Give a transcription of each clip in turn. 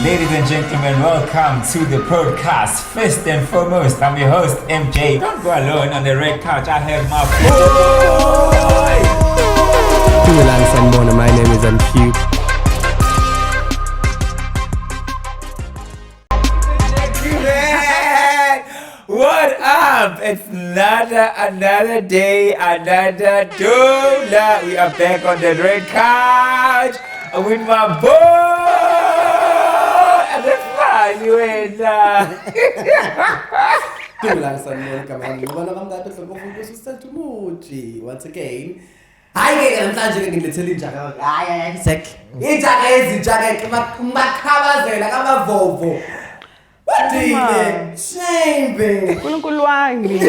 Ladies and gentlemen, welcome to the podcast. First and foremost, I'm your host, MJ. Don't go alone on the red couch. I have my boy. Lance and Mona, my name is MQ. What up? It's another day, another dollar. We are back on the red couch with my boy. And the fun you in. Lance and Mona, man. You want to come back to Muji once again. Hayi ke namhlanje ngilethele injaka. Hayi exactly. Injaka ezinjaka makhabazela kamavovo. Wadile shame. uNkulunkulu wami.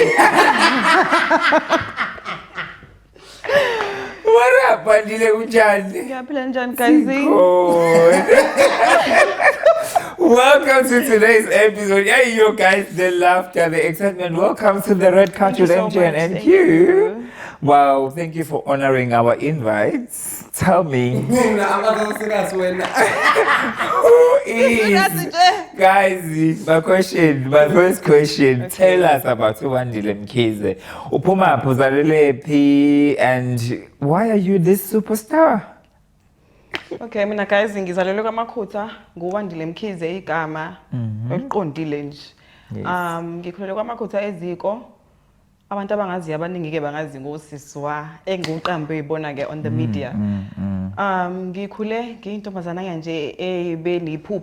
What up, Bandile Unjani? Ngiyaphila njani guys? Welcome to today's episode. Hey, you guys, the laughter, the excitement. Welcome to the Red Couch with MJ and NQ. Wow, thank you for honoring our invites. Tell me, who is, guys, my first question, okay. Tell us about uWandile Mkhize. Upuma Pozalelepi, and why are you this superstar? Okay, mina guys ngizalelwe kwaMakhutha nguWandile Mkhize igama eliqondile nje. Ngikhulele kwaMakhutha eziko. Abantu abangazi abaningi ke bangazi ngosiswa engiqambe ibona ke on the media. Ngikhule ngiyintombazana nje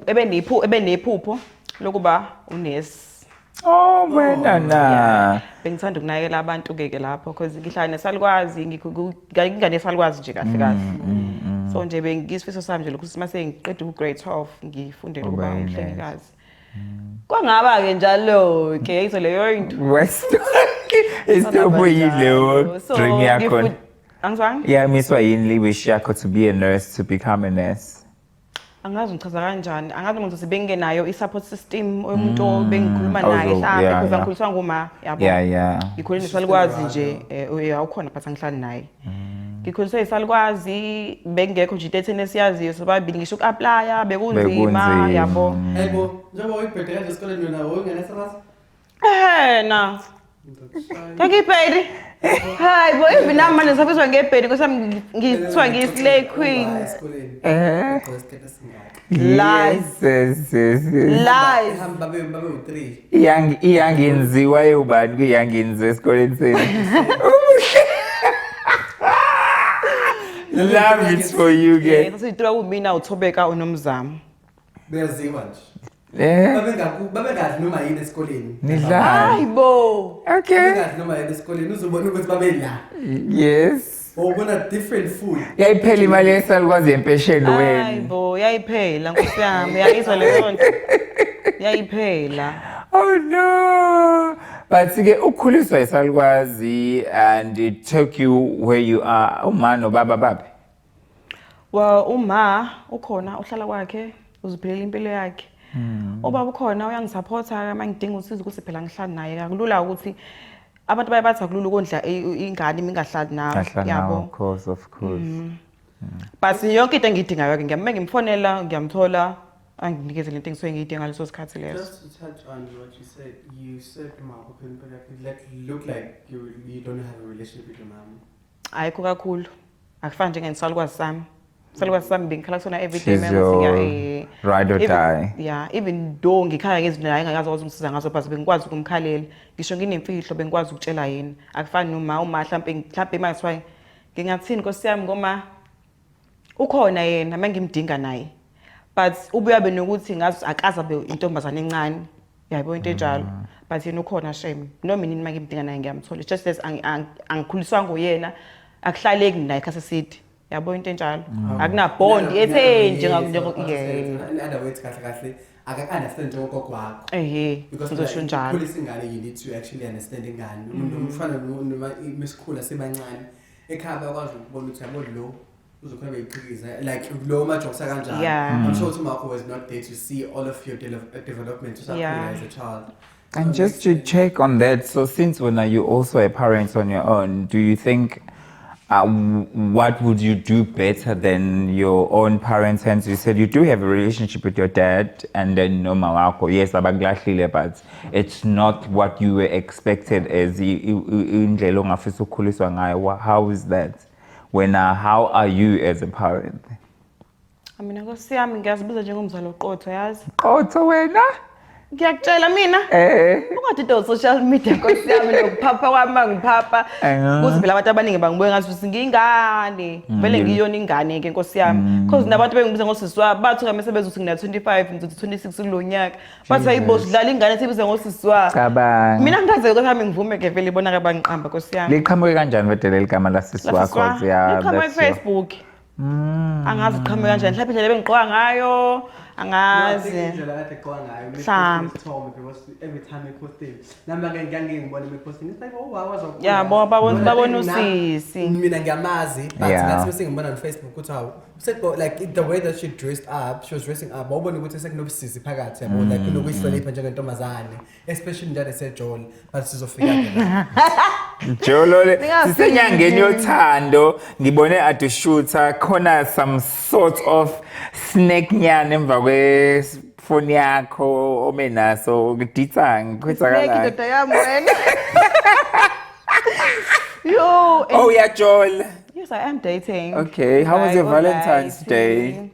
ebenephupho lokuba unesi. Oh wena na. Bengithanda ukunakela abantu ke lapho because ngihlala nesalukwazi ngingane salukwazi nje kahle kahle. So nje bengisifiso sami nje ukuthi mase ngiqeda grade 12 ngifundele ukuba umhlengikazi. Kwangaba ke njalo ke izo leyo into. Isitopo yileyo dream yakho. Angizange? Yeah, miswa yini wish yakho to be a nurse, to become a nurse. Angazi ngichaza kanjani. Angazi ukuthi bengenayo i-support system umuntu bengikhuluma naye mhlawumbe because angikhuliswa nguma yabo. Yeah. Ngikhulile nesalukwazi nje awukhona phatha ngihlala naye. Ngikhuliswe isalukwazi bengekho nje into enesiyaziyo sobabili ngisho uku-applya bekunzima yabo. Yebo, njengoba uyibhedela nje esikoleni yona ungenesalwazi? Na. Ngipedi. Hayi bo even nami manje sabizwa ngebhedi nkosami ngithiwa ngislay queen. Lies. Lies. Hamba babe u3. Iyangenziwa yobani kuyangenziwa esikoleni senu. Love it for you guys. Ngisithiwa kumina uThobeka uNomzamo. Beyaziwa nje. Babengathi noma yini esikoleni. Nidlala. Hayibo. Okay. Babengathi noma yini esikoleni uzobona ukuthi babela. Yes. Ubona different food. Yayiphela imali yesalukwazi yempesheni wena. Hayibo, yayiphela Nkosi yami, yayizwa leyo nto. Yayiphela. Oh no. But ke ukhuliswa isalukwazi and it took you where you are. Uma no baba babe. Well, uma ukhona uhlala kwakhe, uziphilela impilo yakhe. Ubaba ukhona uyangisupporta mangidinga usizo ukuthi phela ngihlala naye. Akulula ukuthi abantu bayabathi akulula ukondla ingane mingahlali nawe yabo. Of course. But yonke into engidingayo ke ngimfonela ngiyamthola anginikeze lento engisuke ngiyidinga ngaleso sikhathi leso. Just to touch on what you said look like you don't have a relationship with your mom. Ayikho kakhulu. Akufani njengengisalukwazi sami. Salukwazi sami bengikhala kusona everyday manje ride or die. Yeah, even though ngikhaya ngezinto la engakazi ukungisiza ngazo but bengikwazi ukumkhalela. Ngisho nginemfihlo bengikwazi ukutshela yini. Akufani noma mhlawumbe mase ngingathini Nkosi yami ngoma ukhona yena mangimdinga naye. But ubuyabe nokuthi ngazi akaza be intombazana encane. Yayibona into enjalo. But yena ukhona shame. Noma yini mangimdinga naye ngiyamthola. Just as angikhuliswa ngoyena akuhlaleki naye khase sithi. Yabo into enjalo. Akuna bond ethe nje in other words kahle aka-understand njengogogo wakho. Because ngizosho njalo. Ukhulisa ingane you need to actually understand ingane. Umfana noma imisikhula sebancane. Ekhaya bakwazi ukubona ukuthi yabo lo uzokhona beyiqhikiza like lo majokesa kanjani. I'm sure Tumako was not there to see all of your development as a child. And just to check on that, so since when are you also a parent on your own, do you think what would you do better than your own parents? Hence, you said you do have a relationship with your dad and then Noma wako. Yes, abanglahlile, but it's not what you were expected as indlela ongafisa ukukhuliswa ngayo. How is that? How are you as a parent? Mina Nkosi yami ngiyazibuza njengomzali oqotho yazi. Qotho wena? Ngiyakutshela mina. Ungathi social media Nkosi yami lokuphapha kwami ngiphapha. Kuze phela abantu abaningi bangibuye ngathi ngingane. Vele ngiyona ingane ke Nkosi yami. Because nabantu bengibuza ngosisi wami bathi ngame sebezothi ngina 25 ngizothi 26 kulo nyaka. Bathi hayibo sidlala ingane sibiza ngosisi wami. Cabanga. Mina ngikaze ukuthi ami ngivume ke vele ibona kabangiqamba Nkosi yami. Liqhamuke kanjani vedele igama lasisi wakho? Liqhamuke Facebook. Angazi uqhamuke kanjani mhlawumbe indlela bengigqoka ngayo angazi indlela kade egqoka ngayo because every time eposting nami ke ngiyangibona eposting it's like oh wow yabo babona usisi mina ngiyamazi but ngathi bese ngibona on Facebook ukuthi hawu like the way that she dressed up she was dressing up wabona ukuthi sekunobusisi phakathi yabo like kunokuyihlonipha njengentombazane especially njalo seJoel but sizofika ke Jolo sisenyangeni yothando ngibone ade shooter khona some sort of snack nyana emva kwefoni yakho omenaso ukuditha ngikhwethakalana ngeke yami wena yo oh yeah Joel yes I am dating okay how was your Valentine's Day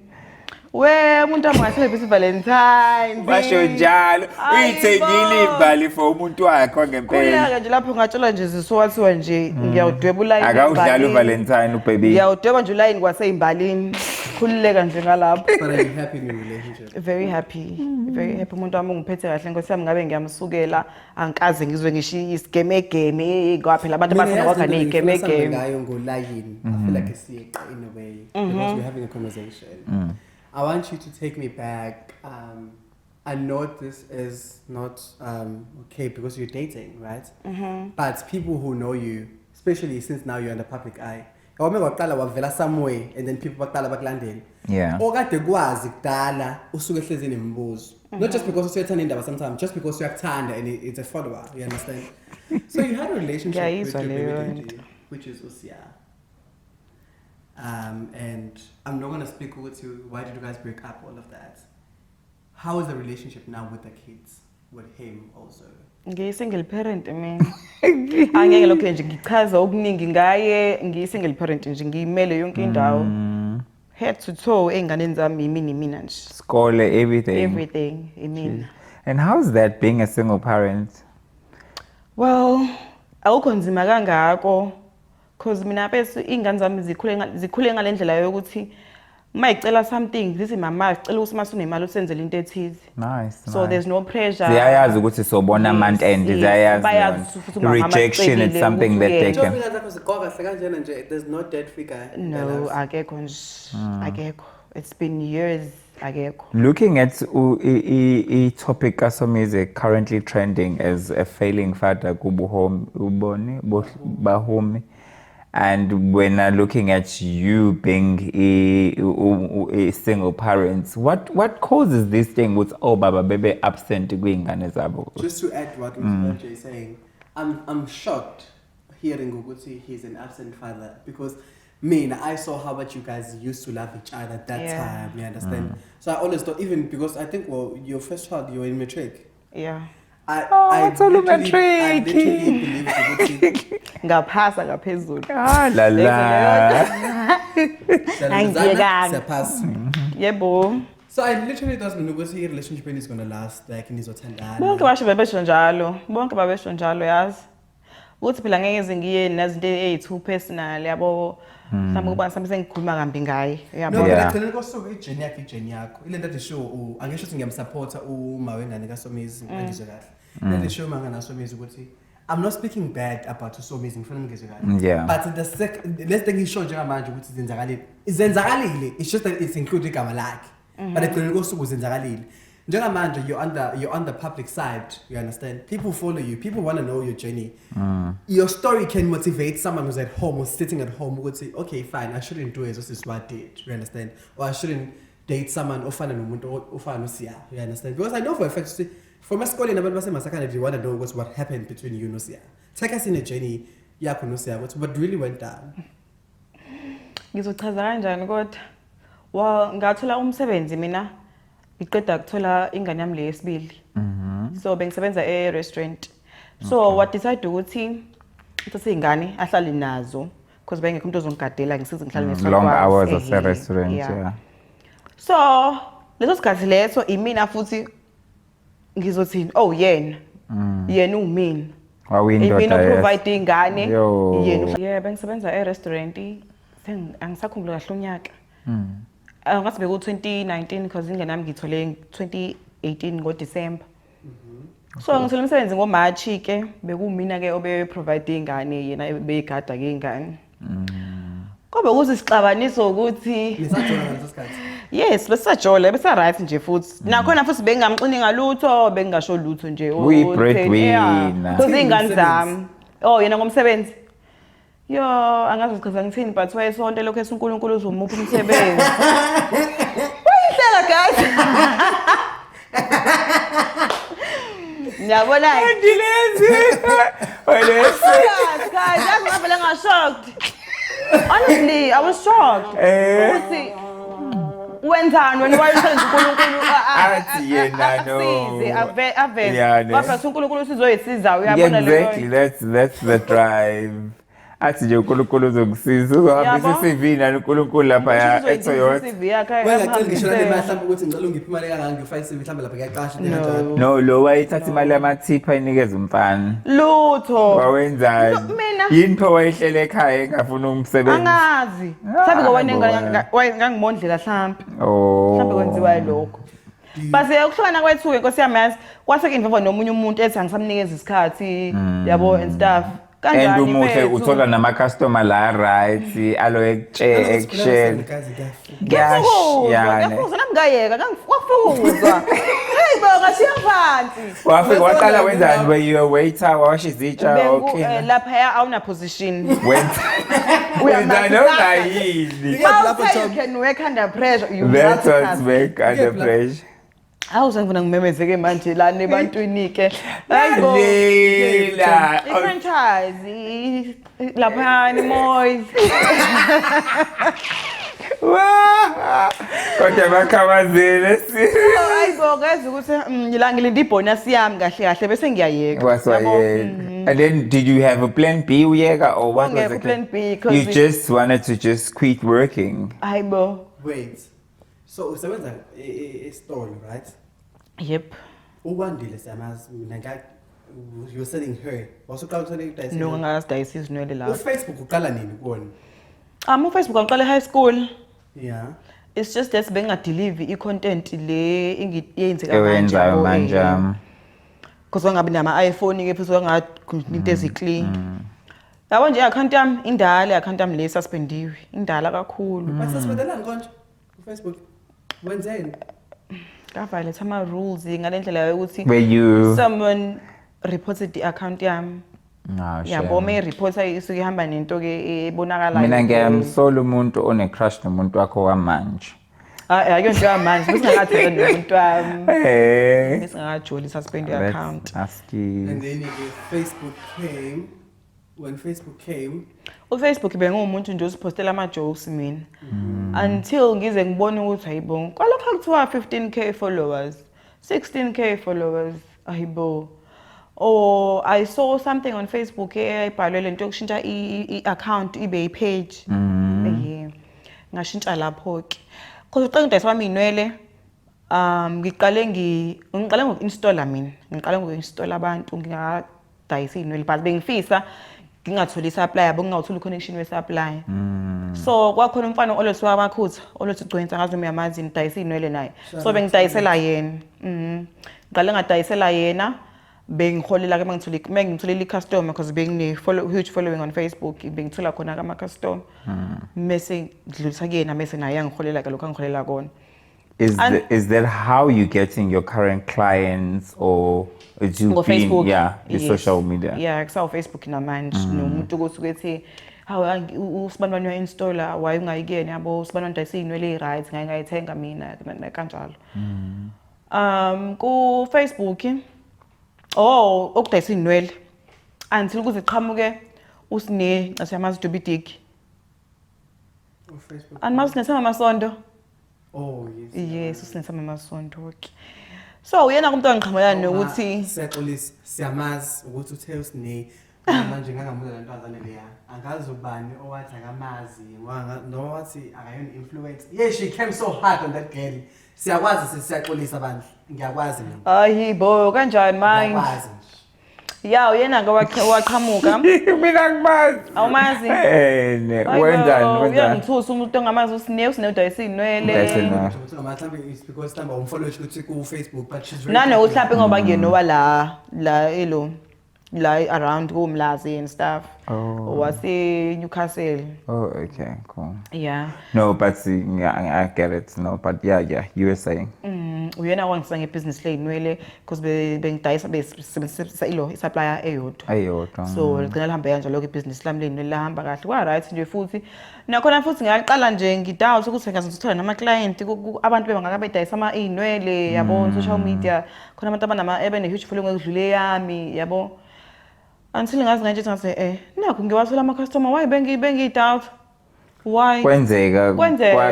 umuntu amngathephi Valentine basho njalo uyithengile ibali for umuntu wakho ngempela kuleke nje lapho ngatshela nje zisowathiwa nje ngiyawudweba uline akawudlala uValentine ubaby ngiyawudweba nje uline kwaseyimbalini khulileka nje ngalapho but are you happy in your relationship very happy umuntu wami ungiphethe kahle Nkosi yami ngabe ngiyamsukela angikaze ngizwe ngisho isigeme ngaphela abantu abasengakho nezigeme ngayo ngolayini I feel like isiqa in a way because we're having a conversation I want you to take me back. I know this is not okay because you're dating, right? But people who know you, especially since now you're in the public eye, waqala wavela somewhere and then people baqala bakulandela. Yeah. Okade kwazi kudala usuke ehlezi nemibuzo. Not just because usuyathanda indaba sometimes, just because uyakuthanda and it's a follower, you understand? So you had a relationship with your baby daddy, which is Usia. And I'm not going to speak with you, why did you guys break up, all of that. How is the relationship now with the kids, with him also? Ngiyi-single parent mina. Angeke lokho nje ngichaza okuningi ngaye, ngiyi-single parent nje ngiyimele yonke indawo. Head to toe enganeni zami mina nje. Skole Everything imina. And how's that being a single parent? Well, awukho nzima kangako. Because mina bese ingane zami zikhule ngalendlela yokuthi mayicela something zithi mama sicela ukuthi masunemali usenzele into ethize. Nice. So there's no pressure. Ziyayazi ukuthi sobona month end ziyayazi. Rejection is something that they can. There's no dead figure. No, akekho nje. Akekho. It's been years akekho. Looking at a topic kaSomizi currently trending as a failing father kubuhome bahome. And when I'm looking at you being a single parent, what causes this thing with baba baby absent kwingane zabo? Just to add what Jay is saying, I'm shocked hearing Uguti he's an absent father because I saw how much you guys used to love each other at that time. You understand? So I always thought, even because I think your first child you were in matric. Yeah. I literally believe Uguti. Ngaphasa ngaphezulu. La la. Yebo. So I literally thought Uguti relationship is going to last like nizothandana. Bonke basho babesho njalo yazi. Uthi phela ngeke ngiye nezinto ezithu personal yabo. Mhlawumbe kuba mhlawumbe sengikhuluma kambi ngaye. Yabo. No, ngicela kosuku ijeni yakho. Ile nto show angisho ukuthi ngiyamsupporta uma wengane kaSomizi ngizwe kahle. Le show manga naSomizi ukuthi I'm not speaking bad about Somizi ngifuna ngizwe kahle. Yeah. But let's take ishow njengamanje ukuthi izenzakalile. It's just that it's included igama lakhe. But ekugcineni kosuku izenzakalile. Njengamanje you're on the public side, you understand? People follow you, people want to know your journey. Your story can motivate someone who's at home, who's sitting at home, who would say, okay, fine, I shouldn't do it, this is what I did, you understand? Or I shouldn't date someone ofana Sia, you understand? Because I know for a fact, from a school in about Masakana, you want to know what happened between you and Sia. Take us in a journey, Sia, what really went down. Ngizochaza kanjani kodwa ngathola umsebenzi mina ngiqeda ukuthola ingane yami leyesibili. So bengisebenza e-restaurant. So what decide ukuthi sesingane ahlale nazo because bengekho umuntu ozongigadela ngisize ngihlale nesifo. Long hours of a restaurant, yeah. So leso sikhathi leso imina futhi ngizothini yena yena umina Wawuyindoda provide ingane Yo. yena bengisebenza e-restaurant angisakhumbula kahle unyaka ngathi beku 2019 because ingane yami ngithole 2018 ngoDisemba. So ngithole umsebenzi ngoMarch ke bekumina ke obe provide ingane yena beyigada ke ingane. Kobe kuthi sixabaniso ukuthi Nisajola ngaleso sikhathi. yes besajole besa right nje futhi nakhona futhi bengamxini ngalutho bengasho lutho nje breadwinner. Kuze ingane zami yena ngomsebenzi yo angazi ukuchaza ngithini but wayesonto lokho uNkulunkulu uzomupha umsebenzi. Wayihleka guys. Ngiyabona Andilezi. guys ngavela shocked. Honestly, I was shocked. Ukuthi wenzani wena wayesenza uNkulunkulu Athi yena no. Ave. Baba uNkulunkulu sizoyisiza uyabona leyo. Exactly, that's the drive. Athi nje uNkulunkulu uzongisiza uzohambisa CV nani uNkulunkulu lapha ya eToyota. Ngicela ngisho le mali mhlawumbe ukuthi ngicela ungiphe imali kangaka ngifake CV mhlawumbe lapha ngiyaqasha kanjalo. No, lo wayithatha imali yamathipha inikeza umfana. Lutho. Wawenzani? Mina. Yini pho wayehlele ekhaya engafuna umsebenzi? Angazi. Mhlawumbe ngowanengane ngangimondlela mhlawumbe. Mhlawumbe kwenziwa lokho. Base ukuhlukana kwethu Nkosi yami yazi kwase kinveva nomunye umuntu ethi angisamnikeza isikhathi yabo and stuff. And umuhle uthola nama customer la right alo ekshare. Ngiyafuzwa namngayeka ngafuzwa. Hey bo ngashiya phansi. Wafika waqala wenzani where you a waiter washizitsha okay. Lapha awuna position. Wenza noma yini. You can work under pressure. You That's what's work under pressure. Awuzangifuna ngimemezeke manje la nebantwini ke. Hayibo. Franchise lapha ni Moyes. Kodwa bakhamazile si. Hayibo ngazi ukuthi la ngilinda ibonus yami kahle kahle bese ngiyayeka. And then did you have a plan B uyeka or what was it? Plan B You just wanted to just quit working. Hayibo. Wait. So usebenza e-store, right? Yep. Uwandile siyamazi mina you're selling her. Wasuqala ukuthola idayisi. No ngasidayisa izinwele la. Facebook uqala nini kubona? Facebook ngiqala high school. Yeah. It's just that bengadeliver i-content le engiyenzeka manje. Because wangabi nama iPhone ke futhi wangathi into eziclean. Yabo nje account yami indala account yami le suspendiwe. Indala kakhulu. Basispendelani konje ku Facebook? Wenzeni? Ngavale ama rules ngalendlela yokuthi Where you someone reported the account yami. Yabo me reporter isuke ihamba nento ke ebonakala. Mina ngiyamsola umuntu one crush nomuntu wakho wamanje. Ayonto yamanje besingakathela nomuntu wami. Eh. Besingakajoli suspend your account. Ask you. And then Facebook came. When Facebook came, Facebook bengumuntu nje usipostela ama jokes mina. Until ngize ngibone ukuthi hayibo kwalokho kuthiwa 15k followers, 16k followers, hayibo. Or I saw something on Facebook ebhalwe lento yokushintsha i-account ibe i-page. Ngashintsha lapho ke. Because uqala udayisa wami inwele ngiqale ngoku-installa mina. Ngiqale ngoku-installa abantu ngingadayisa inwele but bengifisa ngingatholi i-supply yabo ngingatholi i-connection we-supply. So kwakhona umfana olothi wabakhutha olothi ugcwensa ngazi uyamazi ngidayisa inwele naye. So bengidayisela yena. Ngiqale ngadayisela yena. Bengiholela ke mangitholela i-customer because bengine huge following on Facebook bengithola khona ka ama-customer mase ngidlulisa kuyena mase naye yangiholela ke lokho angiholela kona. Is that how you getting your current clients or do you Facebook? Yeah, yes. Social media. Yeah, kusaw Facebook namanje nomuntu ukuthi usibani wena installer why ungayikene yabo usibani wandayisa inwele right ngayithenga mina kanjalo. Ku Facebook okudayisa inwele until kuze qhamuke usine asiyamazi Dubidik. Facebook. Animazi sinesama amasondo. Oh yes. Yes, sinesama amasondo. Okay. So uyena kumuntu angiqhamelana nokuthi siyaxolisa siyamazi ukuthi uthe usine manje ngangamuza lentwazana leya angazi ubani owathi akamazi noma wathi akayona influence. Yeah, she came so hard on that girl. Siyakwazi siyaxolisa bandla. Ngiyakwazi mina. Ayi bo kanjani manje? Ngiyakwazi. Ya uyena ke waqhamuka. Mina ngimazi. Awumazi? Wenzani? Uyangithusa umuntu ongamazi usine udayisa inwele. It's because number umfollow ukuthi ku Facebook but she's very Nano mhlawumbe ngoba ngiyenowa la elo la around kuMlazi and stuff. Oh. Wase Newcastle. Oh, okay, cool. Yeah. No, but see, yeah, I get it. No, but yeah, you were saying. Uyena wangisa ngebusiness le inwele because bengidayisa besebenzisa ilo supplier eyodwa. Eyodwa. So ligcina lihambe kanjalo ke business lami leni lahamba kahle. Kwa right nje futhi nakhona futhi ngiyaqala nje ngidoubt ukuthi ngazothola nama client abantu bebangaka bedayisa ama inwele yabo social media khona abantu abanama ebe ne huge following ekudlule yami yabo. Until ngazi nganje ngathi nakho ngiwathola ama customer why bengi-doubt. Why? Kwenzeka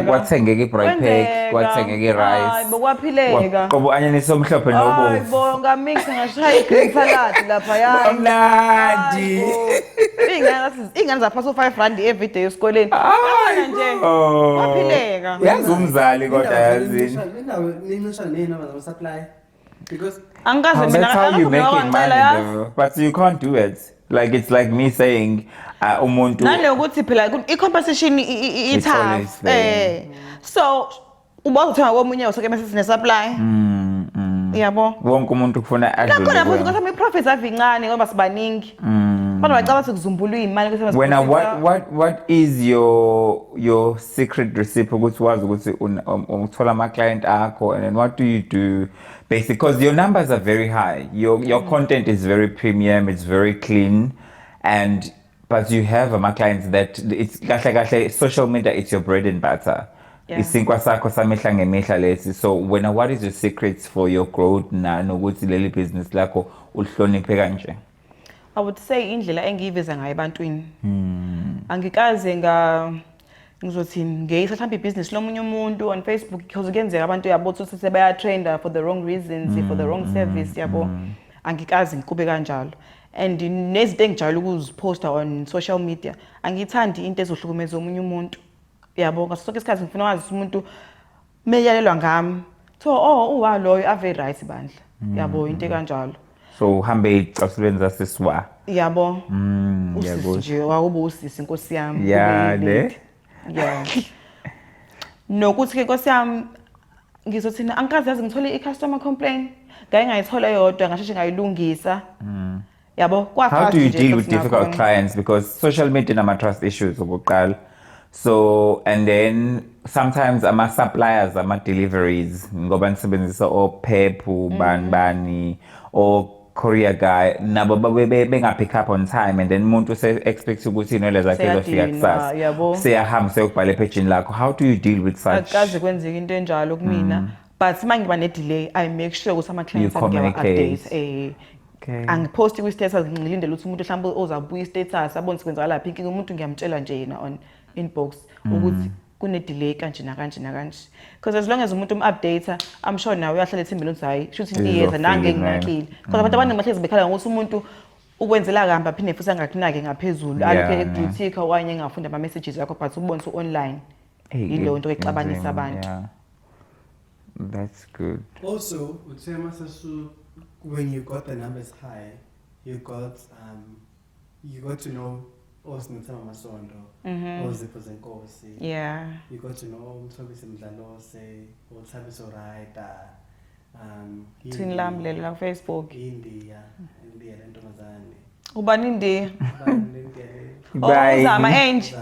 kwathengeka i-bright pack, kwathengeka i-rice. Hayi bokwaphileka. Qobo anyanisi omhlophe nobomvu. Hayi bo ngamix ngashaya i-green salad lapha yani. Mnandi. Ingane zapha 5 rand every day esikoleni. Hayi nje. oh. Kwaphileka. Yazi umzali kodwa yazini. Nincisha nini ama supply because Angikaze mina That's how you make it ngicela money though. But you can't do it. Like it's like me saying umuntu nanokuthi phela i-compensation It's i-tough. always there. So ubaza uthenga komunye usoke mase sine supply. Yabo. wonke umuntu kufuna adlule. Nakhona futhi ngoba i-profits avincane ngoba sibaningi. Abantu bacaba sekuzumbulwa imali ukuthi Wena what is your secret recipe ukuthi wazi ukuthi uthola ama client akho and then what do you do basically because your numbers are very high, your content is very premium, it's very clean, and but you have ama clients that it's kahle social media, it's your bread and butter. Isinkwa sakho samihla ngemihla lesi. So what is your secrets for your growth na nokuthi leli business lakho ulihloniphe kanje? I would say indlela engiyiveza ngayo ebantwini. Angikaze ngizothini ngeyisa mhlawumbe ibusiness lomunye umuntu on Facebook because kuyenzeka abantu yabo ukuthi sebaya trenda for the wrong reasons, for the wrong service yabo. Angikaze ngikube kanjalo. And nezinto engijayela ukuziposta on social media angithandi into ezohlukumeza omunye umuntu. Yabo ngaso sonke isikhathi ngifuna wazi umuntu meyalelwa ngami. So uwa loyo ave right bandla. Yabo into kanjalo. So uhambe icasubeni zasiswa. Yabo. Yabo. Usisi nje wakuba usisi inkosi yami. Yeah, ne? Yeah. Nokuthi ke inkosi yami ngizothina angikaze yazi ngithole i-customer complaint. Ngake ngayithola yodwa ngasheshe ngayilungisa. Yabo How do you deal with difficult clients because social media nama trust issues obuqala. So and then sometimes ama suppliers ama deliveries ngoba nisebenzisa Pep bani or courier guy nabo benga pick up on time and then umuntu se expect ukuthi inwele zakhe zofika kusasa seyahamba seyobhala epagini lakho. How do you deal with such? Akaze kwenzeka into enjalo kumina but mangiba ne delay I make sure ukuthi ama clients update. Angiposti ku status ngilindele ukuthi umuntu mhlawumbe ozabuya status abone sikwenza lapha inkinga umuntu ngiyamtshela nje yena on inbox ukuthi kune delay kanje nakanje because as long as umuntu updater I'm sure nawe uyahlala ethembele ukuthi hayi shothi into iyeza nange nginakile because abantu abaningi bahlezi bekhala ngokuthi umuntu ukwenzela kamba phinde futhi angakunake ngaphezulu alike ekudutika wanye engafunda ama messages yakho but ubonise online ilo into exabanisa abantu. That's good. Also uthema sasu when you got the numbers high you got to know Osnithama Masondo, Ozipho Zenkosi. Yeah. You got to know Mthobisi Mdlalose, Uthabiso Raida, Twin Lamle la Facebook. India lentombazane. Ubani India? Bye. Zama Ange.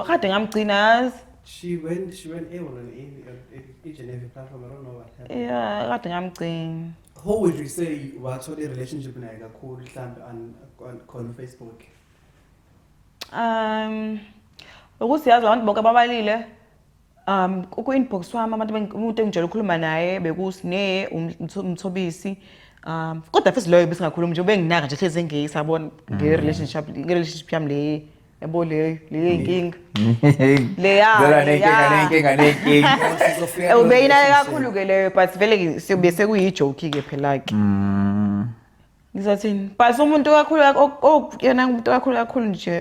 Kade ngamgcina. She went in each and every platform. I don't know what happened. Yeah, kade ngamgcina. How would you say what's the relationship naye kakhulu mhlambe on Facebook? Ukuthi yazi abantu bonke ababalile ku inbox wami umuntu engijela ukukhuluma naye bekusine umthobisi kodwa futhi loyo besingakhuluma nje benginaka nje hleze ngiyisabona nge relationship yami le yabo le inkinga Zola nenkinga. ubeyinayo kakhulu ke leyo but vele siyobe sekuyijoke ke phela ke ngizathini but umuntu kakhulu yena umuntu kakhulu nje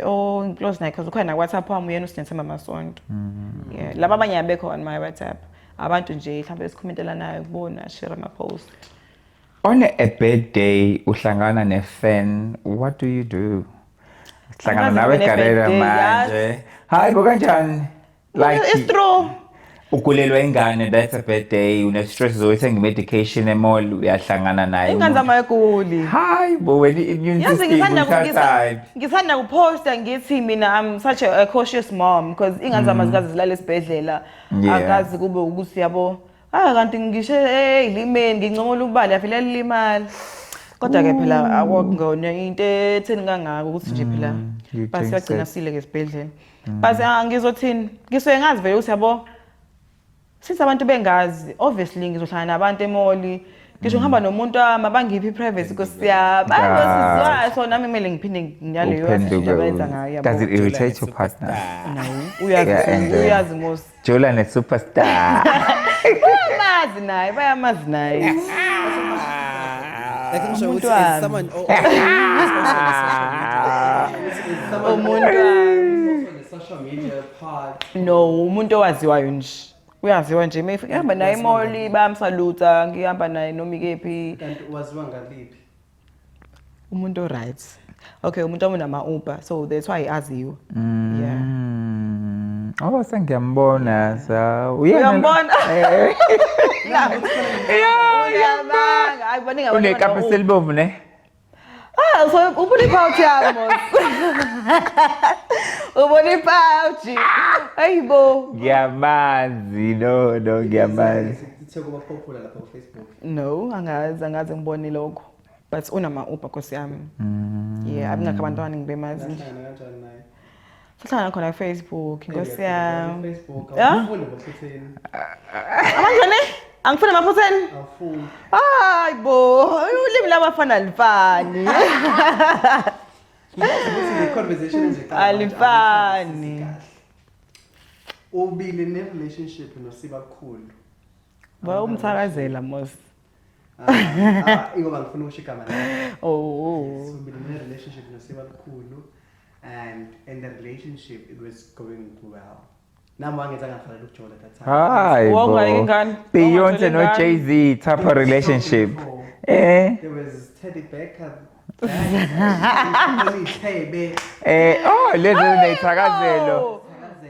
close naye cause ukhona WhatsApp wami uyena uSithemba Masonto yeah laba abanye abekho on my WhatsApp abantu nje mhlawumbe esikhomentelanayo kubona share ama post. On a bad day uhlangana ne-fan, what do you do? Hlangana nawe Garera manje. Hayi bo kanjani? Like It's true. Ugulelwa ingane, that's a bad day. Une-stress zoyithenga i-medication e-mall uyahlangana naye. Ingane zami ayiguli. Hayi bo wena i-immune system uthathayo. Ngithanda ukuposta ngithi mina I'm such a cautious mom because ingane zami azikaze zilale esibhedlela. Akazi kube ukuthi yabo kanti ngisho limeni ngincomola ubali afela lilimali. Kodwa ke phela akungona into etheni kangaka ukuthi nje phela basi yagcina sile ke esibhedlela. Basi ngizothini? Ngisuke ngazi vele ukuthi yabo since abantu bengazi obviously ngizohlala nabantu emoli ngisho ngihamba nomuntu abangiphi privacy kusiyaba ayosizwa so nami kumele ngiphinde nginyaleyo abenza ngayo yabo. Does it irritate your partner? No uyazi mos Jola ne superstar. bayamazi naye Like I'm sure it's someone on the social media part. No umuntu owaziwayo nje uyaziwa nje maybe ngihamba naye emoli bayamsaluta ngihamba naye noma ikephi Kanti waziwa ngaliphi? umuntu right okay umuntu onama Uber so that's why aziwa yeah Oh sengiyambona sa uyambona uyabanga ayibona ngabantu unekapa selbovu ne so ubona pouch yami ubona pouch ayibo ngiyamazi no ngiyamazi Kuba popular lapha ku Facebook. no angaze ngibone lokho but unama Uber Nkosi yami yeah abingakho abantu abaningi bemazi nje Kanjani naye? Fuhlana khona Facebook Nkosi yami Facebook. Yeah? Awufuni ngophutheni. Abanjani angifuna amaphutheni Awufuni. hayibo ulimi labafana alifani Ukuthi le conversation nje alifani ubile ne relationship noSibakhulu. ba umthakazela mos Ingoba ngifuna ukushika manje. oh Ubile ne relationship noSibakhulu and in the relationship it was going well. Nami wangenza ngafanele ukujola that time. hayi Wonke ingane. Beyonce no Jay-Z type of relationship There was Teddy Becker. oh lezi nezithakazelo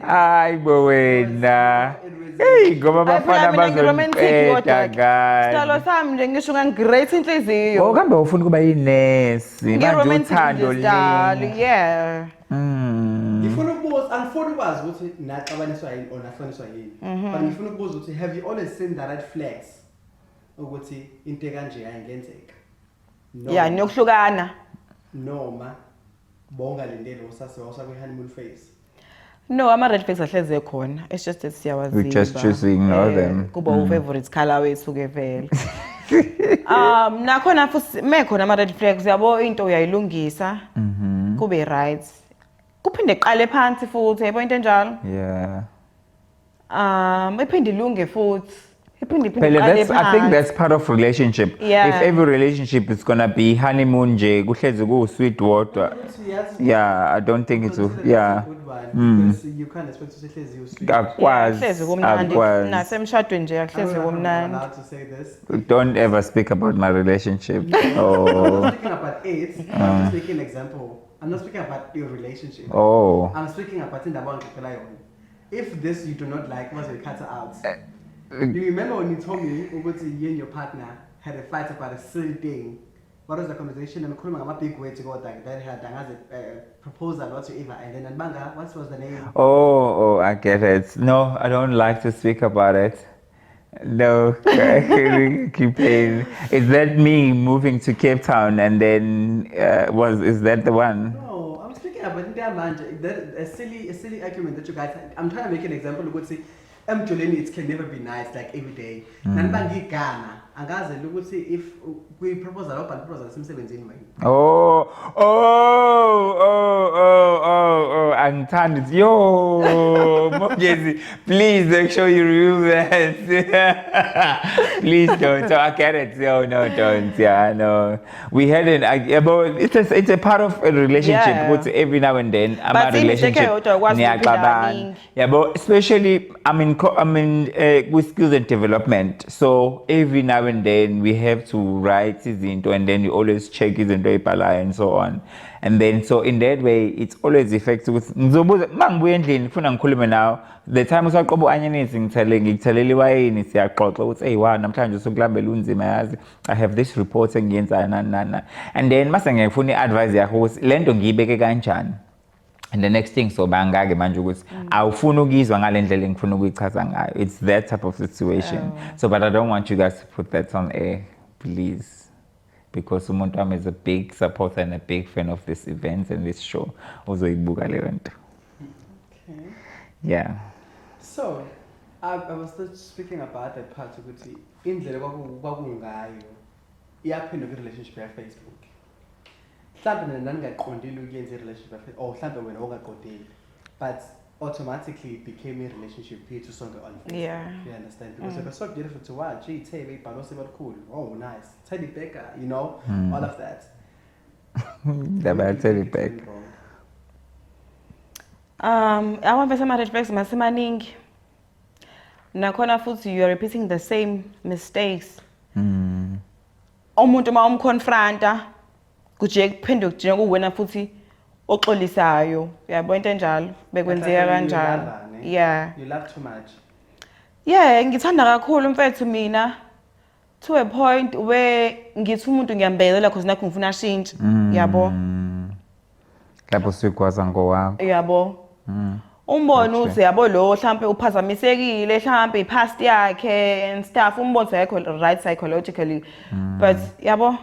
hayi bo wena hey ngoba bafana bazonipeta guys Sitalo sami nje ngisho ngangreat inhliziyo oh kambe ufuna kuba yinesi manje uthando yeah Ngifuna ukubuza angifuni ukwazi ukuthi naxabaniswa yini or nahloniswa yini. But ngifuna ukubuza ukuthi have you always seen the red flags ukuthi into kanje ayingenzeka? yeah niyokuhlukana Noma bongalindele usase kwi honeymoon phase. no ama red flags ahleze khona it's just that siyawazi We just choose to ignore them. kuba favorite color wethu ke vele nakhona futhi mekhona ama red flags yabo into uyayilungisa kube right kuphinde iqale phansi futhi yebo into enjalo yeah iphinde ilunge futhi iphinde I think that's part of relationship. Yeah. If every relationship is gonna be honeymoon nje kuhlezi ku sweet water. Yeah, I don't think it's yeah. Because you can't expect to say hlezi you sweet. hleze komnandi nasemshadweni nje yahleze I'm komnandi allowed to say this. Don't ever speak about my relationship. I'm Oh. not speaking about it. I'm just making an example. I'm not speaking about your relationship. Oh. I'm speaking about in the one if this you do not like, must be cut out. Do you remember when you told me you and your partner had a fight about a silly thing? What was the conversation? I'm calling my big way to go that had a proposal whatsoever, and then Banga, what was the name? Oh, I get it. No, I don't like to speak about it. No, keep paying. Is that me moving to Cape Town and then is that the one? No, I'm speaking about a silly argument that you guys had. I'm trying to make an example of what say it can never be nice like every day. Nanbangi Ghana, angazi ukuthi if kuyi-proposal obhala i-proposal esemsebenzini manje. Angithandi. Yo, Mongezi, please make sure you remove that. Please don't. So I get it. No, don't. Yeah, no. We hadn't. It's a part of a relationship. Yeah. Every now and then, I'm But a relationship. Yeah, but especially I'm in with skills and development. So every now and then we have to write izinto, and then you always check izinto ibhala and so on. And then so in that way it's always effective. Ngizobuza mangibuye endlini ngifuna ngikhulume nawe. The time usaqobo anyanisi ngikuthelela iwayini siyaxoxa uthi hey wa namhlanje usukulambela unzima yazi I have this report engiyenza nana. And then mase ngiyafuna iadvice yakho ukuthi lento ngiyibeke kanjani. And the next thing so bangake manje ukuthi awufuna ukizwa ngalendlela engifuna ukuyichaza ngayo. It's that type of situation. So but I don't want you guys to put that on air, please. Because umuntu wami is a big supporter and a big fan of this event and this show. Uzoyibuka leyo nto. Okay. Yeah. So, I was just speaking about that part ukuthi indlela kwakungayo iyaphinda kwi-relationship ya-Facebook. Mhlawumbe nina ningaqondile ukuyenza i-relationship ya-Facebook or mhlawumbe wena ungaqondile. But automatically it became a relationship to sonke on Facebook. Yeah. You understand? Because it was so beautiful to watch. Gee, Tebe, Balose, cool. Oh, nice. Teddy Becker, you know, all of that. Teddy Becker. Awamvesa ama-red flags masemaningi. Nakhona futhi you are repeating the same mistakes. Umuntu uma umconfronta kuje kuphinde kujina kuwena futhi oxolisayo. Uyabona into enjalo bekwenzeka kanjalo. Yeah. You love too much. Yeah, ngithanda kakhulu mfethu mina to a point where ngithi umuntu ngiyambezela because nakho ngifuna ashintshe. Yabo. Lapho sikwaza ngowakho. Yabo. Umbono uthi yabo lo mhlambe uphazamisekile mhlambe ipast yakhe and stuff umbonso yakho right psychologically but yabo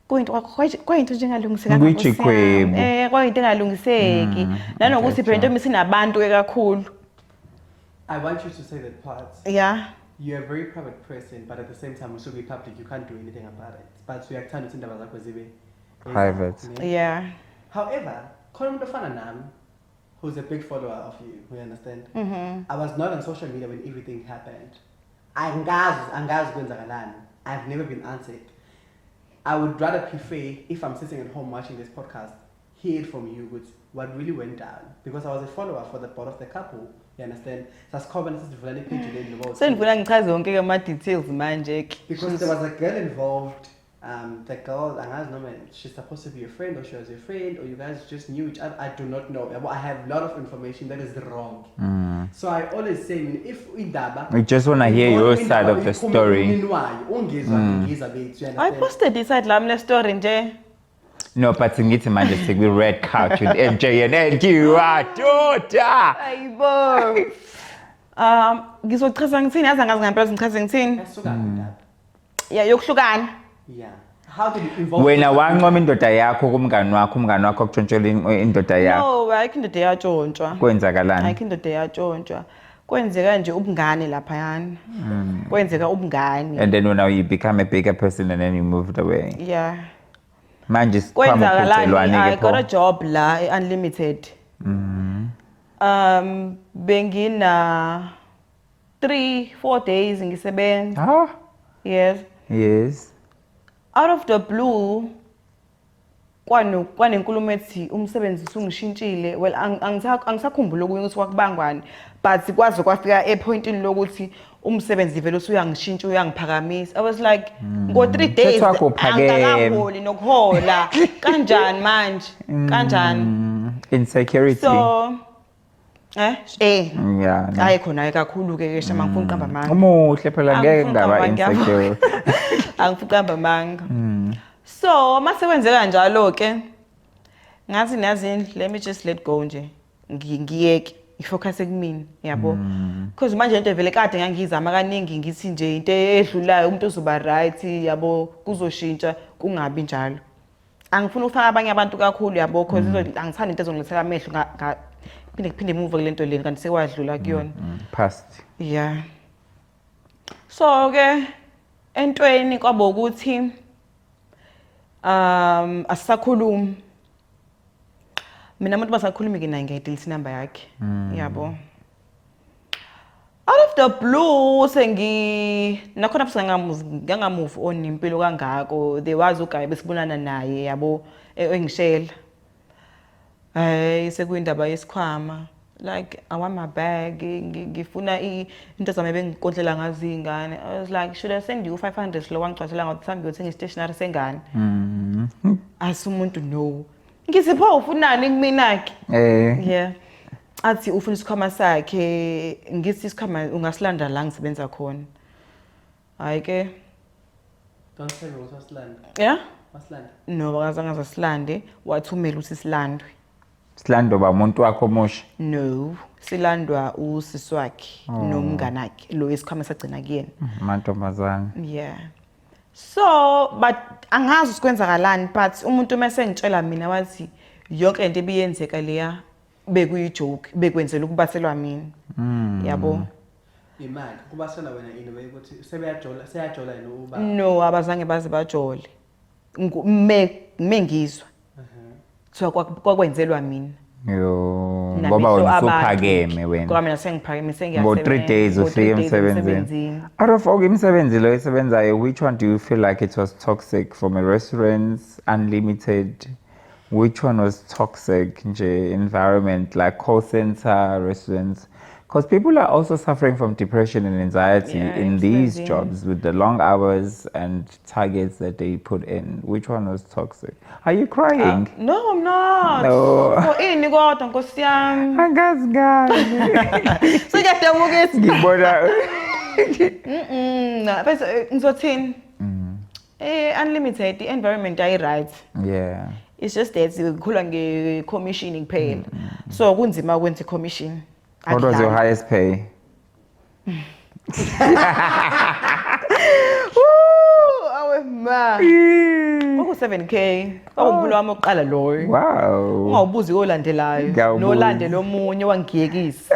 kuyinto njengalungiseka kuyinto engalungiseki nanokuthi phela into sinabantu kakhulu. I want you to say that part. Yeah. You're a very private person, but at the same time, also be public. You can't do anything about it. But we are trying to think about private. Yeah. However, who's a big follower of you, we understand. I was not on social media when everything happened. I've never been answered. I would rather prefer, if I'm sitting at home watching this podcast, hear it from you with what really went down. Because I was a follower for the part of the couple. You understand? Because there was a girl involved. The girl, she's supposed to be your friend, or she was your friend, or you guys just knew each other. I do not know. I have a lot of information that is wrong. So I always say, if we just want to hear your side of the story. I posted this side lamle story nje. No, but ngithi manje sikwi red couch with MJ and NQ. Tota. Ayibo. Ngizochaza ngithini yazi angazi ngempela ngichaze ngithini? Yeah, yokuhlukana. Yeah. How did you involve? Wena wancoma indoda yakho kumngani wakho akutshontshela indoda yakho. No, ayikho indoda yatshontshwa. Kwenzakalani? Ayikho indoda yatshontshwa. Kwenzeka nje ubungane lapha yana. Kwenzeka ubungane. And then now you become a bigger person and then you moved away. Yeah. Manje kwenzakalani I got a job la unlimited. Bengina 3-4 days ngisebenza. Yes. Out of the blue kwanenkulumo ethi umsebenzi usungishintshile. Well angisakhumbula ukuthi wakubangwani but sikwazi kwafika epointini lokuthi umsebenzi vele usuyangishintsha uyangiphakamisa. I was like ngo 3 days angakaholi nokuhola kanjani manje kanjani insecurity. So yeah hayi khona kakhulu ke shama ngifuna uqamba manga umuhle phela ngeke ngaba insecure angifuna uqamba manga. So mase kwenzeka kanjalo ke ngathi nazi let me just let go nje ngiyeke ifocus kumina yabo because manje into vele kade ngangizama kaningi ngithi nje into edlulayo umuntu uzoba right yabo kuzoshintsha kungabi njalo. Angifuna ufaka abanye abantu kakhulu yabo because angithanda into ezongilethela amehlo phinde move kulento leni kanti sekwadlula kuyona past. Yeah. So ke entweni kwabo ukuthi asisakhulumi mina umuntu basakhulumi ke naye ngedelete number yakhe yabo out of the blue nakhona ngangamove on impilo kangako there was uguy besibonana naye yabo engishela sekuyindaba yesikhwama like I want my bag ngifuna into zami bengikonhlela ngazi ingane I was like should I send you 500 lo wangicwasela ngathi sambe uyothenga stationery sengane asumuntu no ngizipho ufunani kumina ke yeah athi ufuna isikhwama sakhe ngithi isikhwama ungasilanda la ngisebenza khona hayi ke don't say usasilanda yeah wasilanda no bakazange zasilande wathumela uthi silandwe Silando ba umuntu wakho omusha no silandwa usisi wakhe nomngane wakhe lo isikhwama sagcina kuyena amantombazana yeah so but angazi sikwenzakalani but umuntu mase ngitshela mina wathi yonke into ebiyenzeka leya bekuyijoke bekwenzela ukubaselwa mina yabo imali kubasela wena into ukuthi seyajola yena uba no abazange baze bajole ngizwa so kwakwenzelwa mina yo ngoba wena usuphakeme wena ngoba mina sengiphakeme sengiyasebenza ngo 3 days ufike emsebenzini out of all imisebenzi lo esebenzayo which one do you feel like it was toxic from a restaurant unlimited which one was toxic nje environment like call center restaurants because people are also suffering from depression and anxiety in these jobs with the long hours and targets that they put in. Which one was toxic? Are you crying? No, I'm not. No. For ini kodwa Nkosi yami. Angazi. Sekuyademuka ethi ngibona na bese ngizothini? Unlimited environment ayi right. Yeah. It's just that sikhula nge-commission kuphela. So kunzima ukwenza i-commission. What was your highest pay? Awe ma. Oku 7k. Okumpilo wami oqala loyo. Wow. Ungawubuzi olandelayo. Nolandela omunye wangiyekisa.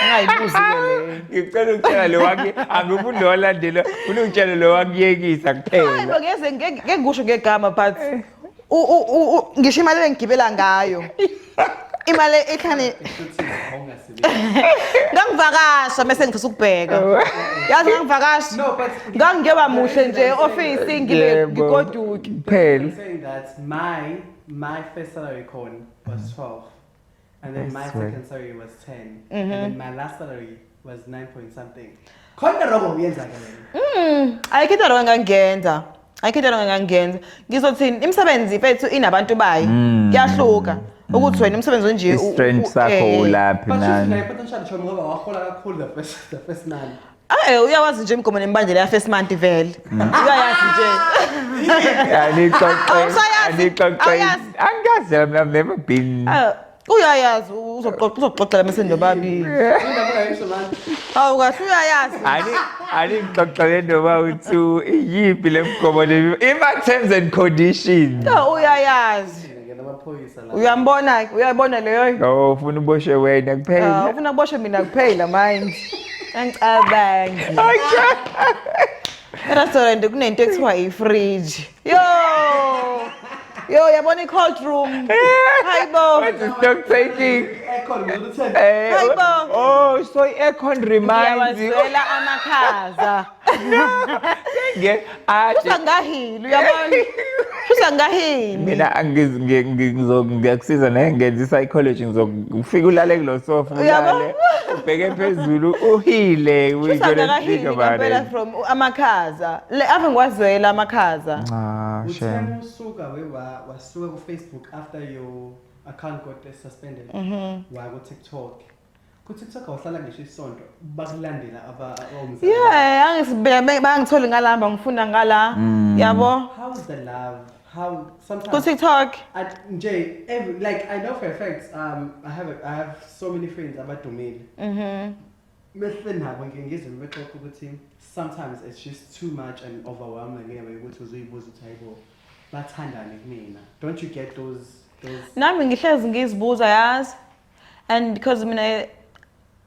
Ungayibuzi le. Ngicela ukutshela lo wakhe angifuni lo olandela. Ufuna ukutshela lo wakuyekisa kuphela. Hayi ngeke ngeke ngisho ngegama but ngisho imali engigibela ngayo. Imali ekhane ngangivakasha bese ngifisa ukubheka yazi ngangivakasha no but ngangiyeba muhle nje office ngibe ngikoduki phela saying that my first salary con was 12 and then my second salary was 10 and then my last salary was 9 point something khona robo uyenza ke ayikhetha lo ngangenza ngizothini imisebenzi fethu inabantu bayi kuyahluka ukuthi wena umsebenzi nje strength sakho ulaphi nani but potential ngisho ngoba wahola kakhulu the first nani uyawazi nje imgomo nembandela ya first month vele uyayazi nje angazi I've never been uyayazi uzoxoxela mesendo babi hawu kahle uyayazi ani ngixoxele ndoba uthu yipi lemgomo ima terms and conditions uyayazi uyabona leyo ufuna uboshwe wena kuphela ufuna uboshwe mina kuphela manje angicabangi restaurant kunento ekuthiwa i-fridge yo yabona i-cold room hayibo what is stock taking aircon ngizothenga oh so aircon reminds you yawazela amakhaza usangahili uyabona usangahili mina ngizokusiza naye ngenza i-psychology ngizofika ulale kulo sofa ulale ubheke phezulu uhile we gonna speak about it from amakhaza le ave ngiwazela amakhaza shame usuka wasuka ku Facebook after your account got suspended wa ku TikTok ku TikTok awuhlala ngisho isonto bakulandela abawumzali yeah angisibheke bangitholi ngalamba ngifunda ngala yabo how is the love how sometimes ku TikTok nje like I know for a fact I have so many friends abadumile bese nabo ngingizwe bexoxa ukuthi sometimes it's just too much and overwhelming ngewe ukuthi uzoyibuza ukuthi hayibo bathandane kumina don't you get those nami ngihlezi ngizibuza yazi and because mina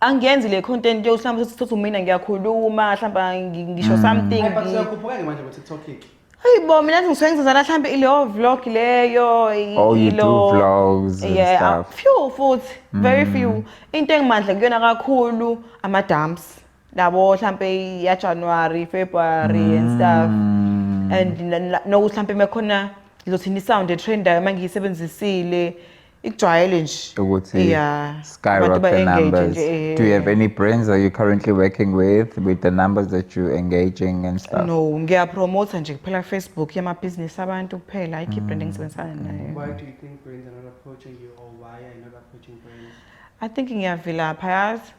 angiyenzi le content mhlawumbe sithi mina ngiyakhuluma mhlawumbe ngisho something Hayi but siyakhuphuka manje ku TikTok iki. hayibo mina ngisuke ngizozala mhlawumbe ile vlog leyo Oh, you do vlogs and yeah stuff. few futhi very few into engimandla kuyona kakhulu ama dumps labo mhlawumbe ya January February and stuff and no mhlawumbe mekhona ngizothini sound trendayo mangiyisebenzisile ikujwayele nje ukuthi yeah skyrocket the engage numbers. nje, Do you have any brands are you currently working with the numbers that you're engaging and stuff? no ngiyapromote nje kuphela Facebook yamabhizinisi abantu kuphela ayikho brand engisebenzisana nayo. Why do you think brands are not approaching you or why are you not approaching brands? I think ngiyavilapha yazi.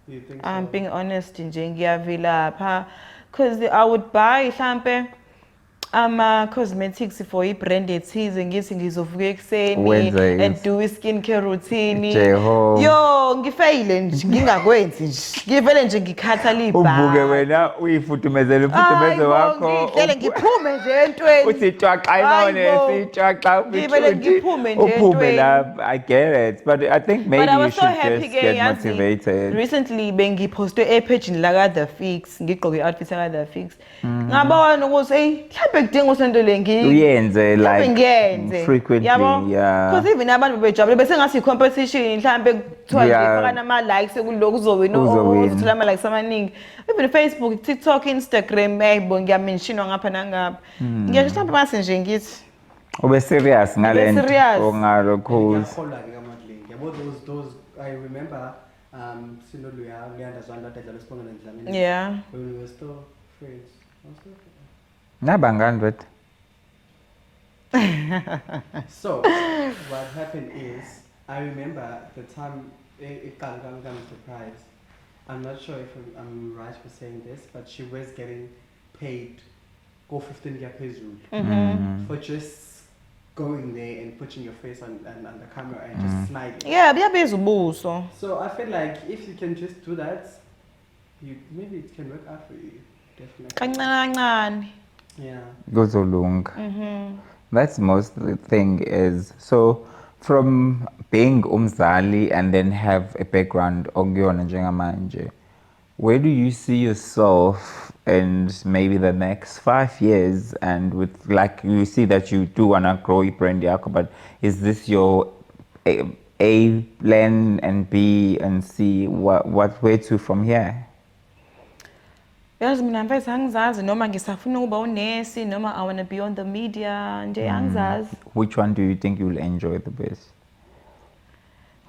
You think I'm so? being honest nje ngiyavilapha because I would buy mhlambe ama cosmetics for i-brand ethize ngithi ngizovuka ekuseni Wenze and do i-skincare routine. Jeho. Yo ngifeyile nje ngingakwenzi nje ngivele nje ngikhathala ibha. Ubuke wena uyifuthumezele umfudumezo wakho. Ngihlele ngiphume nje entweni. Uthi xaxa imone sixaxa Ngivele ngiphume nje uphume entweni. lapha. I get it, but I think maybe But I you was so should happy just get yazi. motivated. Recently bengiposte epage la The Fix, ngigqoke i-outfit ka The Fix. Ngabona ukuthi hey mhlawumbe kudinga usento le Uyenze like ngiyenze. frequently, Yabo? yeah. Because even abantu bebejabule bese ngathi competition mhlawumbe kuthiwa Yeah. ngifaka nama likes kuloko uzowina Uzowina. uthola ama likes amaningi. Even Facebook, TikTok, Instagram, hey ngiyamentionwa ngapha nangapha. Ngiyasho mhlawumbe mase nje ngithi Ube serious ngale nto serious. ongalo cause Ngiyakholwa ke kaMadleng. Yabo those I remember sino Luyanda Zwana dadla lesibonga nendlamini. yeah. When we were still friends. nabangani bet. So what happened is I remember the time it got surprised. I'm not sure if I'm right for saying this, but she was getting paid go 15 year phezulu for just going there and putting your face on the camera and just smiling. Yeah, buyabiza ubuso. So I feel like if you can just do that, maybe it can work out for you. Definitely. Kancane kancane. Yeah. Kuzolunga. That's most the thing is so from being umzali and then have a background okuyona njengamanje. Where do you see yourself in maybe the next 5 years and with like you see that you do wanna grow your brand yakho, but is this your A plan and B and C what way to from here? Yazi mina mfethu angizazi noma ngisafuna ukuba unesi noma I want to be on the media nje angizazi. Which one do you think you'll enjoy the best?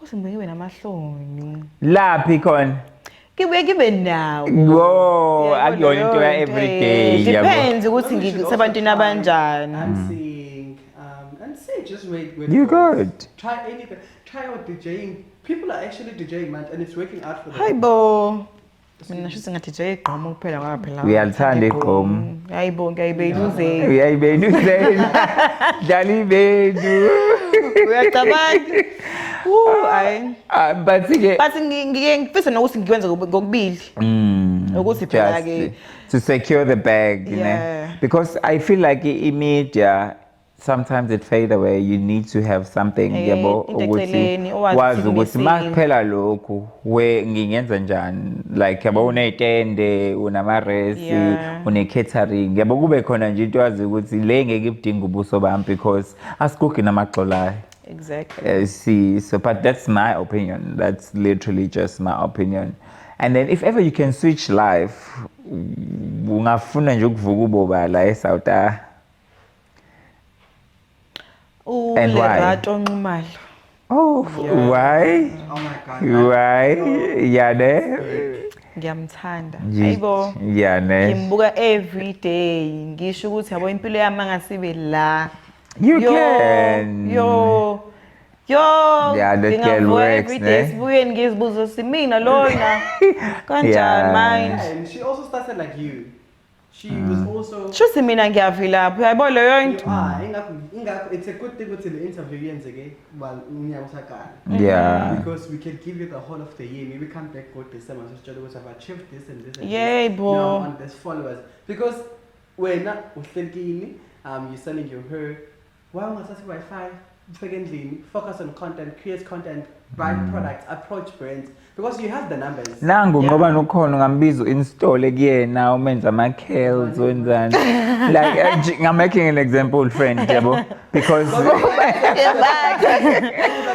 Kuthi ngibe namahloni. Laphi khona? Kibe nawo. Whoa, akuyona into ya everyday yabo. Depends ukuthi ngisebantini abanjani. I'm seeing and say just wait. You good. Try anything. Try out DJing. People are actually DJing man and it's working out for them. Hayibo. Mina shuthi ngathi nje igqomo kuphela ngoba phela. Uyalithanda igqomo. Hayibo ngiyayibeyiluzela. Uyayibeyiluzela. Dlala ibenu. Uyacabanga? Ayi. But ke But ngifisa nokuthi ngikwenze kokubili. Ukuthi phela ke to secure the bag, you know. Yeah. Because I feel like media sometimes it fade away. You need to have something yabo into ukuthi eceleni, owazi wazi ukuthi ukuthi ngesini. makuphela lokhu we ngingenza njani, like yabo unezitende unamaresi Yeah. une catering yabo kube khona nje into wazi ukuthi le ngeke ibudinga ubuso bami because asikugi namaxolayo. exactly. See, so but that's my opinion. That's literally just my opinion. And then if ever you can switch life, ungafuna nje ukuvuka uboba la eSouth Africa. And why? Rato Nxumalo. Oh, Yeah. why? Oh my god. Why? Yane? Ngiyamthanda. Hayibo. Yane. Ngimbuka every day. Ngisho ukuthi yabo impilo yami angasibe la. You can. Yo. Yeah, that girl Ngingavuka works, every day ne? sibuye ngizibuza simina lona. Kanjani Yeah. mind? And she also started like you. She was also Shuthi mina ngiyavilapha. Uyayibona leyo you into? are ingakho it's a good thing ukuthi le interview yenzeke while unyaka usaqala. Yeah. Because we can give you the whole of the year. Maybe come back go December so sitshela ukuthi I've achieved this and this and Yay, this. bo. Now on this followers. Because wena uhlelekile you're selling your hair. Why ungathathi Wi-Fi? Secondly, focus on content, create content, write products, approach brands because you have the numbers. Nangu ngoba nokhona ngambizo install kuyena umenza ama kills wenzani. Like I'm making an example friend, yabo, because What would you like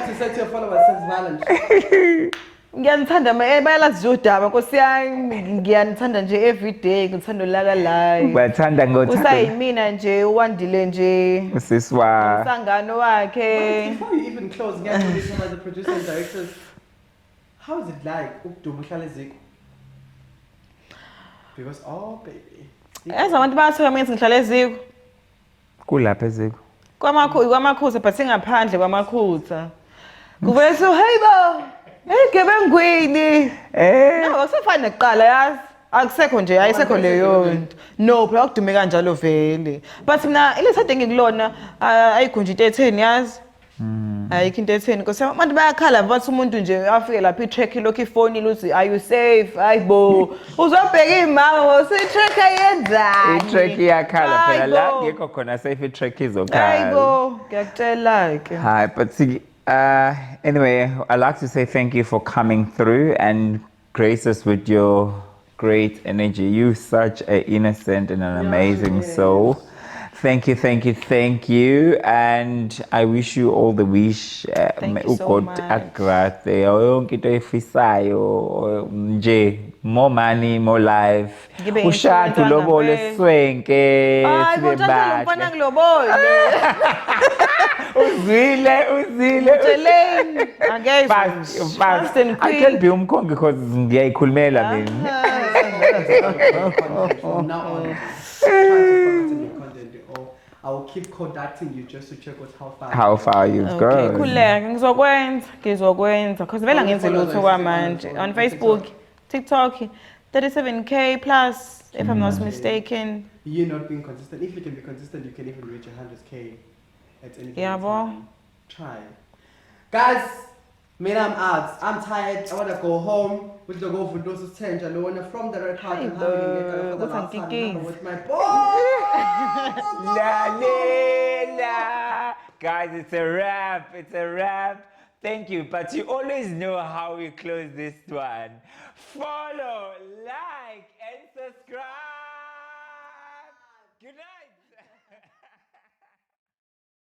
to say to your followers since Valentine? Ngiyanithanda bayalazi nje udaba Nkosi yami ngiyanithanda nje everyday ngithanda ulaka live bathanda ngothando. Usayimina nje uwandile nje Usiswa. Sangano wakhe Before you even close, get to this as the producer and directors. How is it like ukuduma uhlala eziko? Because baby. Yazi abantu bayathola mina ngihlala eziko Kulapha eziko. kwamakhuza but singaphandle kwamakhutha Kuvele so hey bo Gebengwini No kusafana neqala yazi akusekho nje ayisekho leyo nto no phela kudume kanjalo vele but mina ilesade ngikulona ayikhonje into etheni yazi ayikho into etheni because abantu bayakhala bathi umuntu nje afike lapha itrack lokho ifoni luthi are you safe ayibo uzobheka imama track ayenzani I-track iyakhala phela la ngekho khona safe i-track izokhala. ayibo ngiyakutshela ke Hi, but see, anyway, I'd like to say thank you for coming through and grace us with your great energy. You're such an innocent and an amazing soul. Thank you, thank you, thank you. And I wish you all the wish. Thank you so much. Agrate, yonke into efisayo nje, more money, more life. Ngibe Ushado influencer lobole ngabe. swenke Hayi sibe kodwa mfana bahle. ngilobole Uzile. Tshela angeke Fast and quick. I can't be umkhongi because ngiyayikhulumela mina. From now on, try to focus on your content or I will keep contacting you just to check out How far you've Okay, grown. khuleka ngizokwenza because vela ngenze lutho kwamanje on Facebook, TikTok 37k plus if I'm not mistaken. You're not being consistent. If you can be consistent, you can even reach 100k at any Yeah, given boy. time. Try. Guys, man, I'm out. I'm tired. I want to go home. With the go for those who change alone from the red carpet. Hey, How we can get out of the what's last on time Kiki? number with my boy. La. Guys, it's a wrap. It's a wrap. Thank you. But you always know how we close this one. Follow, like, and subscribe. Good night.